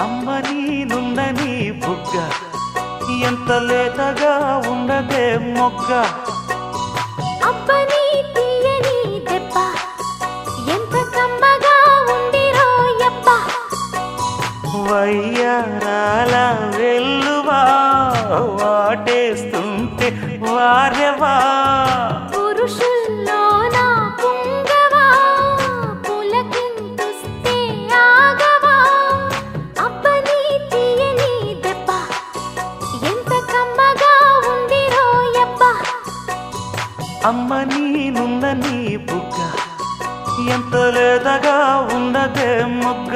అమ్మ నీనుందని బుగ్గ ఎంత లేతగా ఉండదే మొగ్గ అబ్బని తీయని దెబ్బ ఎంత కమ్మగా ఉండిరో యబ్బ వయ్యారాల వెల్లువా వాటేస్తుంటే వారెవా పురుషుల్లోన పుంగవా పులకింతుస్తే ఆగవా అబ్బని తీయని దెబ్బ ఎంత కమ్మగా ఉండిరో యబ్బ అమ్మ నీనుందని బుగ్గ ఎంత లేతగా ఉండదే మొగ్గ